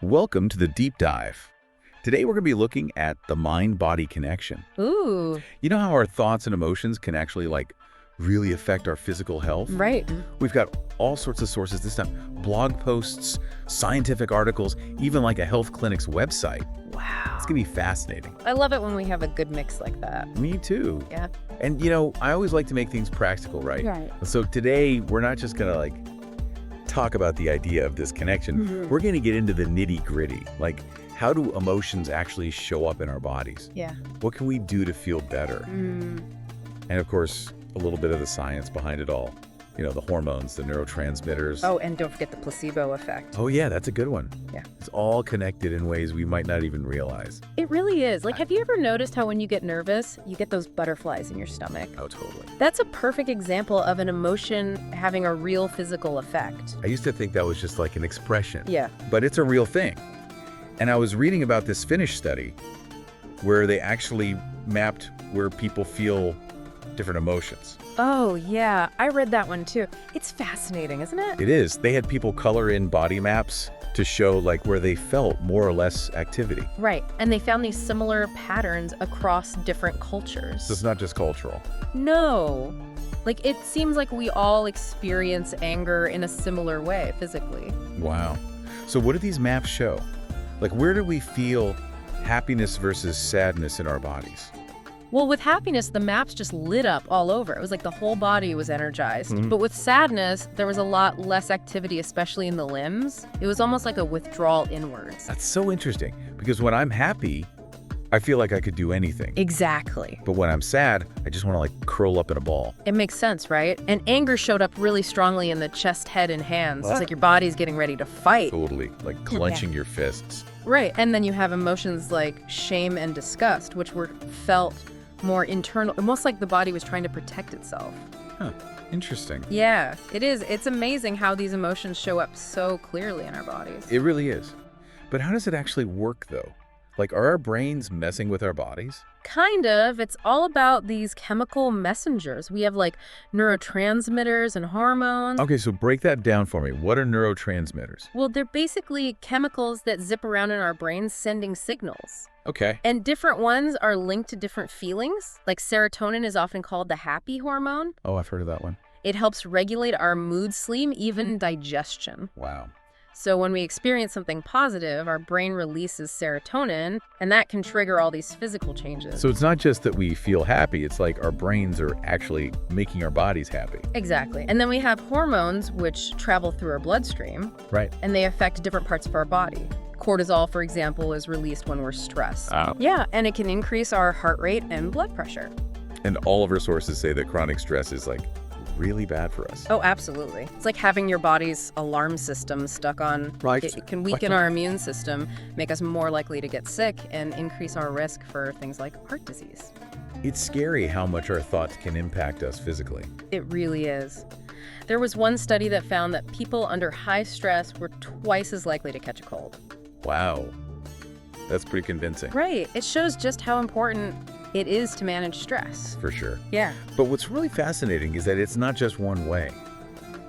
Welcome to the Deep Dive. Today we're going to be looking at the mind-body connection. Ooh, You know how our thoughts and emotions can actually really affect our physical health? right. We've got all sorts of sources this time. Blog posts, scientific articles, even like a health clinic's website. Wow. It's going to be fascinating. I love it when we have a good mix like that. Me too. Yeah. And I always like to make things practical, right? Right. So today we're not just going to talk about the idea of this connection. We're going to get into the nitty-gritty. How do emotions actually show up in our bodies? Yeah. What can we do to feel better? And of course, a little bit of the science behind it all. The hormones, the neurotransmitters. Oh, and don't forget the placebo effect. Oh yeah, that's a good one. Yeah. It's all connected in ways we might not even realize. It really is. Have you ever noticed how when you get nervous, you get those butterflies in your stomach? Oh, totally. That's a perfect example of an emotion having a real physical effect. I used to think that was just an expression. Yeah. But it's a real thing. And I was reading about this Finnish study where they actually mapped where people feel different emotions. Oh, yeah. I read that one too. It's fascinating, isn't it? It is. They had people color in body maps to show where they felt more or less activity. Right. And they found these similar patterns across different cultures. So it's not just cultural. No. It seems like we all experience anger in a similar way physically. Wow. So what do these maps show? Where do we feel happiness versus sadness in our bodies? Well, with happiness, the maps just lit up all over. It was like the whole body was energized. But with sadness, there was a lot less activity, especially in the limbs. It was almost like a withdrawal inwards. That's so interesting because when I'm happy, I feel like I could do anything. Exactly. But when I'm sad, I just want to curl up in a ball. It makes sense, right? And anger showed up really strongly in the chest, head, and hands. What? It's like your body's getting ready to fight. Totally. Clenching your fists. Right. And then you have emotions like shame and disgust, which were felt more internal, almost like the body was trying to protect itself. Huh. Interesting. Yeah, it is. It's amazing how these emotions show up so clearly in our bodies. It really is. But how does it actually work, though? Are our brains messing with our bodies? Kind of. It's all about these chemical messengers. We have neurotransmitters and hormones. Okay, so break that down for me. What are neurotransmitters? Well, they're basically chemicals that zip around in our brains sending signals. Okay. And different ones are linked to different feelings. Serotonin is often called the happy hormone. Oh, I've heard of that one. It helps regulate our mood, sleep, even digestion. Wow. So when we experience something positive, our brain releases serotonin, and that can trigger all these physical changes. So it's not just that we feel happy, it's our brains are actually making our bodies happy. Exactly. And then we have hormones, which travel through our bloodstream, Right. and they affect different parts of our body. Cortisol, for example, is released when we're stressed. Oh. Yeah, and it can increase our heart rate and blood pressure. And all of our sources say that chronic stress is really bad for us. Oh, absolutely. It's like having your body's alarm system stuck on. Right. It can weaken our immune system, make us more likely to get sick, and increase our risk for things like heart disease. It's scary how much our thoughts can impact us physically. It really is. There was one study that found that people under high stress were twice as likely to catch a cold. Wow. That's pretty convincing. Right. It shows just how important it is to manage stress. For sure. Yeah. But what's really fascinating is that it's not just one way.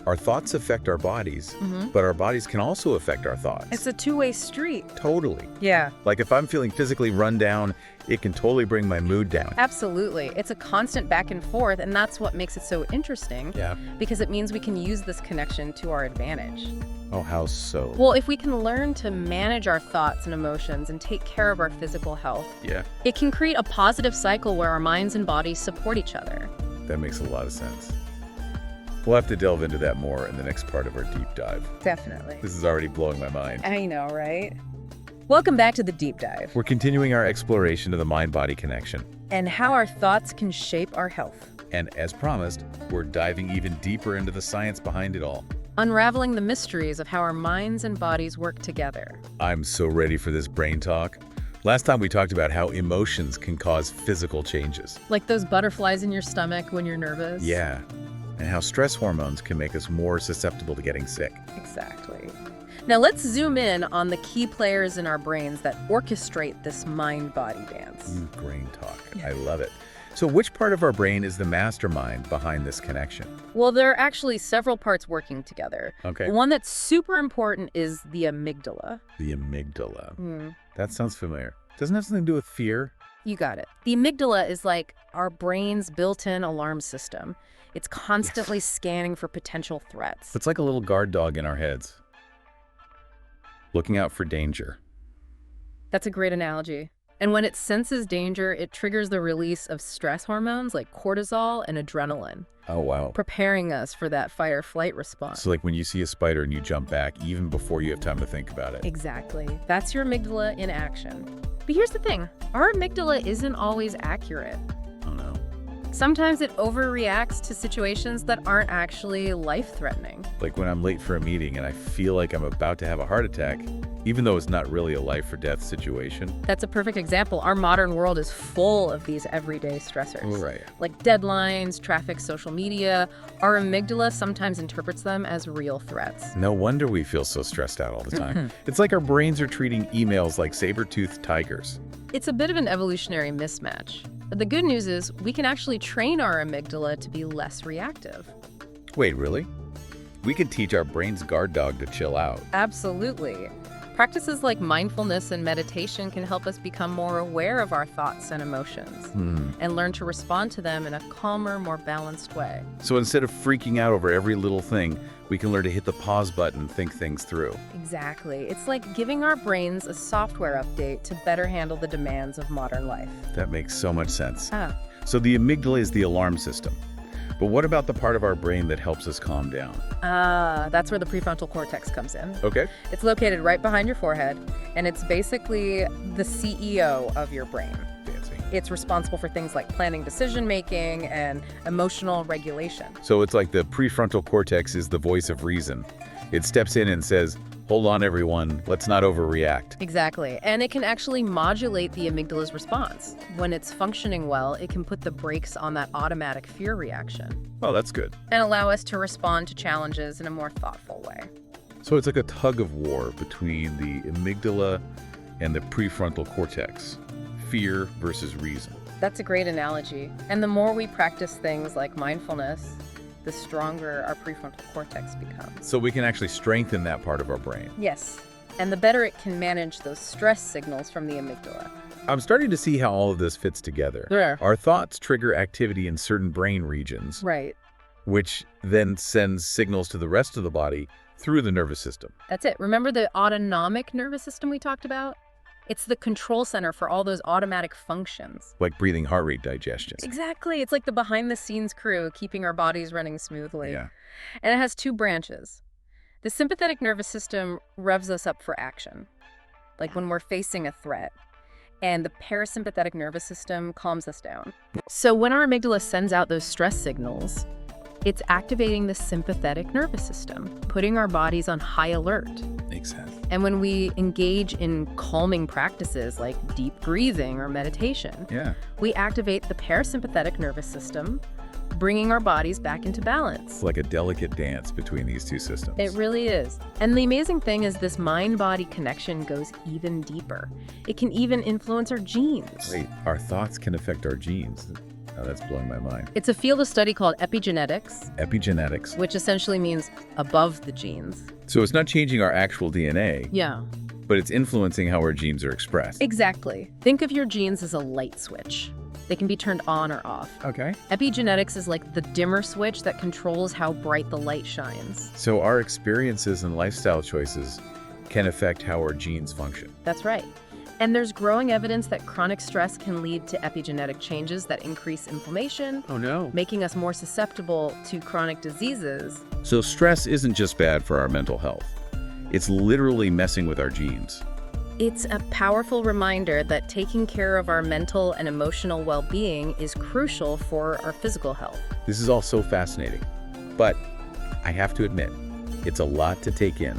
Our thoughts affect our bodies, but our bodies can also affect our thoughts. It's a two-way street. Totally. Yeah. If I'm feeling physically run down, it can totally bring my mood down. Absolutely. It's a constant back and forth, and that's what makes it so interesting. Yeah. Because it means we can use this connection to our advantage. Oh, how so? Well, if we can learn to manage our thoughts and emotions and take care of our physical health, Yeah, it can create a positive cycle where our minds and bodies support each other. that makes a lot of sense. We'll have to delve into that more in the next part of our deep dive. Definitely. This is already blowing my mind. I know, right? Welcome back to the deep dive We're continuing our exploration of the mind-body connection. and how our thoughts can shape our health, And as promised, we're diving even deeper into the science behind it all. unraveling the mysteries of how our minds and bodies work together. I'm so ready for this brain talk. Last time we talked about how emotions can cause physical changes. Like those butterflies in your stomach when you're nervous. Yeah, and how stress hormones can make us more susceptible to getting sick. Exactly. Now let's zoom in on the key players in our brains that orchestrate this mind-body dance. Brain talk. I love it. So which part of our brain is the mastermind behind this connection? Well, there are actually several parts working together. Okay. The one that's super important is the amygdala. The amygdala. That sounds familiar. Doesn't it have something to do with fear? You got it. The amygdala is like our brain's built-in alarm system. It's constantly scanning for potential threats. It's like a little guard dog in our heads, looking out for danger. That's a great analogy. And when it senses danger, it triggers the release of stress hormones like cortisol and adrenaline, Oh, wow. preparing us for that fight-or-flight response. So like when you see a spider and you jump back even before you have time to think about it. Exactly. That's your amygdala in action. But here's the thing. Our amygdala isn't always accurate. Oh, no. Sometimes it overreacts to situations that aren't actually life-threatening. Like when I'm late for a meeting and I feel like I'm about to have a heart attack, even though it's not really a life-or-death situation. That's a perfect example. Our modern world is full of these everyday stressors. Right. Like deadlines, traffic, social media. Our amygdala sometimes interprets them as real threats. No wonder we feel so stressed out all the time. It's like our brains are treating emails like saber-toothed tigers. It's a bit of an evolutionary mismatch. But the good news is we can actually train our amygdala to be less reactive. Wait, really? We could teach our brain's guard dog to chill out. Absolutely. Practices like mindfulness and meditation can help us become more aware of our thoughts and emotions and learn to respond to them in a calmer, more balanced way. So instead of freaking out over every little thing, we can learn to hit the pause button and think things through. Exactly. It's like giving our brains a software update to better handle the demands of modern life. That makes so much sense. Ah. So the amygdala is the alarm system. But what about the part of our brain that helps us calm down? That's where the prefrontal cortex comes in. Okay. It's located right behind your forehead, and it's basically the CEO of your brain. Fancy. It's responsible for things like planning decision-making and emotional regulation. So it's like the prefrontal cortex is the voice of reason. It steps in and says, hold on, everyone, let's not overreact. Exactly. And it can actually modulate the amygdala's response. When it's functioning well, it can put the brakes on that automatic fear reaction Well, that's good. and allow us to respond to challenges in a more thoughtful way. So it's like a tug of war between the amygdala and the prefrontal cortex. Fear versus reason. That's a great analogy. And the more we practice things like mindfulness, the stronger our prefrontal cortex becomes. So we can actually strengthen that part of our brain. Yes. And the better it can manage those stress signals from the amygdala. I'm starting to see how all of this fits together. Yeah. Our thoughts trigger activity in certain brain regions, Right. which then sends signals to the rest of the body through the nervous system. That's it. Remember the autonomic nervous system we talked about? It's the control center for all those automatic functions. Like breathing, heart rate, digestion. Exactly. It's like the behind-the-scenes crew keeping our bodies running smoothly. Yeah. And it has two branches. The sympathetic nervous system revs us up for action, like when we're facing a threat. And the parasympathetic nervous system calms us down. So when our amygdala sends out those stress signals, it's activating the sympathetic nervous system, putting our bodies on high alert. Makes sense. And when we engage in calming practices like deep breathing or meditation, Yeah. we activate the parasympathetic nervous system, bringing our bodies back into balance. It's like a delicate dance between these two systems. It really is. And the amazing thing is this mind-body connection goes even deeper. It can even influence our genes. Wait, our thoughts can affect our genes. Oh, that's blowing my mind. It's a field of study called epigenetics, Epigenetics. which essentially means above the genes. So it's not changing our actual DNA, Yeah, but it's influencing how our genes are expressed. exactly. Think of your genes as a light switch. They can be turned on or off. Okay. Epigenetics is like the dimmer switch that controls how bright the light shines. So our experiences and lifestyle choices can affect how our genes function. That's right. And there's growing evidence that chronic stress can lead to epigenetic changes that increase inflammation, Oh no. making us more susceptible to chronic diseases. So stress isn't just bad for our mental health. It's literally messing with our genes. It's a powerful reminder that taking care of our mental and emotional well-being is crucial for our physical health. This is all so fascinating. But I have to admit, it's a lot to take in.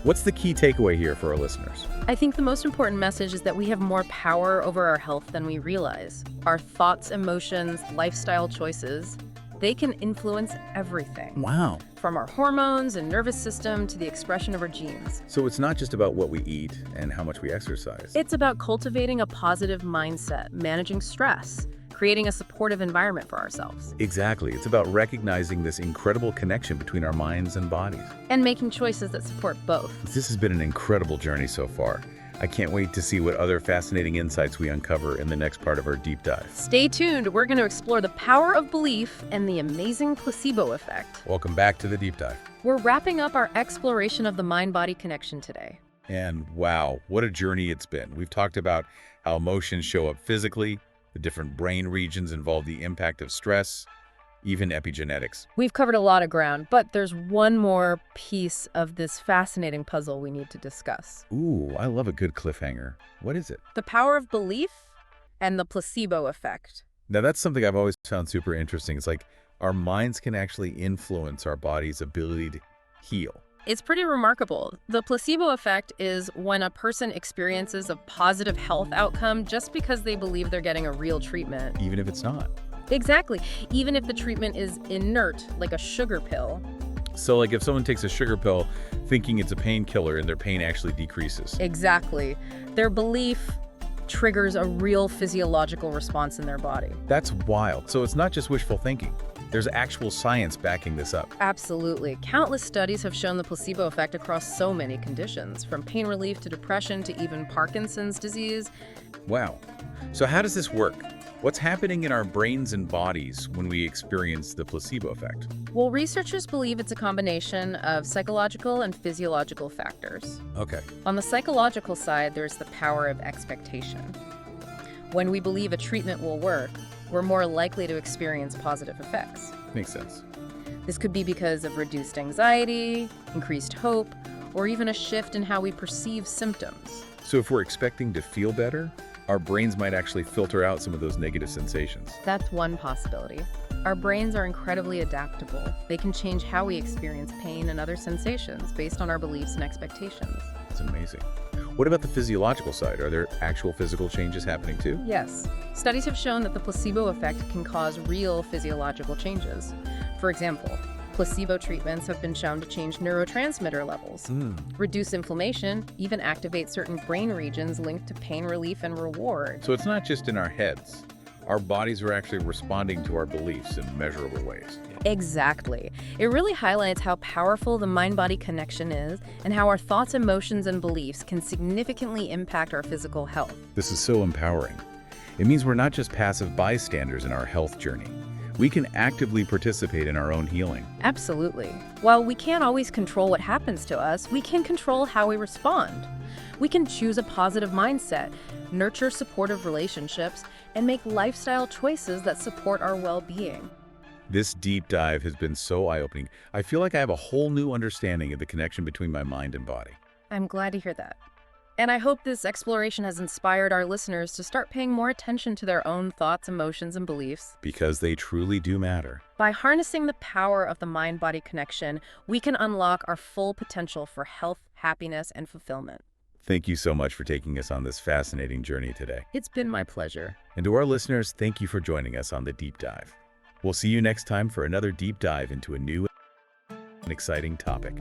What's the key takeaway here for our listeners? I think the most important message is that we have more power over our health than we realize. Our thoughts, emotions, lifestyle choices, they can influence everything. Wow. From our hormones and nervous system to the expression of our genes. So it's not just about what we eat and how much we exercise. It's about cultivating a positive mindset, managing stress, creating a supportive environment for ourselves. Exactly. It's about recognizing this incredible connection between our minds and bodies. And making choices that support both. This has been an incredible journey so far. I can't wait to see what other fascinating insights we uncover in the next part of our deep dive. Stay tuned. We're going to explore the power of belief and the amazing placebo effect. Welcome back to the deep dive. We're wrapping up our exploration of the mind-body connection today. And wow, what a journey it's been. We've talked about how emotions show up physically, the different brain regions involved, the impact of stress, even epigenetics. We've covered a lot of ground, but there's one more piece of this fascinating puzzle we need to discuss. Ooh, I love a good cliffhanger. What is it? The power of belief and the placebo effect. Now, that's something I've always found super interesting. It's like our minds can actually influence our body's ability to heal. It's pretty remarkable. The placebo effect is when a person experiences a positive health outcome just because they believe they're getting a real treatment. Even if it's not. Exactly. Even if the treatment is inert, like a sugar pill. So like if someone takes a sugar pill thinking it's a painkiller and their pain actually decreases. Exactly. Their belief triggers a real physiological response in their body. That's wild. So it's not just wishful thinking. There's actual science backing this up. Absolutely. Countless studies have shown the placebo effect across so many conditions, from pain relief to depression to even Parkinson's disease. Wow. So how does this work? What's happening in our brains and bodies when we experience the placebo effect? Well, researchers believe it's a combination of psychological and physiological factors. Okay. On the psychological side, there's the power of expectation. When we believe a treatment will work, we're more likely to experience positive effects. Makes sense. This could be because of reduced anxiety, increased hope, or even a shift in how we perceive symptoms. So if we're expecting to feel better, our brains might actually filter out some of those negative sensations. That's one possibility. Our brains are incredibly adaptable. They can change how we experience pain and other sensations based on our beliefs and expectations. It's amazing. What about the physiological side? Are there actual physical changes happening too? Yes. Studies have shown that the placebo effect can cause real physiological changes. For example, placebo treatments have been shown to change neurotransmitter levels, reduce inflammation, even activate certain brain regions linked to pain relief and reward. So it's not just in our heads. Our bodies are actually responding to our beliefs in measurable ways. Exactly. It really highlights how powerful the mind-body connection is and how our thoughts, emotions, and beliefs can significantly impact our physical health. This is so empowering. It means we're not just passive bystanders in our health journey. We can actively participate in our own healing. Absolutely. While we can't always control what happens to us, we can control how we respond. We can choose a positive mindset, nurture supportive relationships, and make lifestyle choices that support our well-being. This deep dive has been so eye-opening. I feel like I have a whole new understanding of the connection between my mind and body. I'm glad to hear that. And I hope this exploration has inspired our listeners to start paying more attention to their own thoughts, emotions, and beliefs. Because they truly do matter. By harnessing the power of the mind-body connection, we can unlock our full potential for health, happiness, and fulfillment. Thank you so much for taking us on this fascinating journey today. It's been my pleasure. And to our listeners, thank you for joining us on the deep dive. We'll see you next time for another deep dive into a new and exciting topic.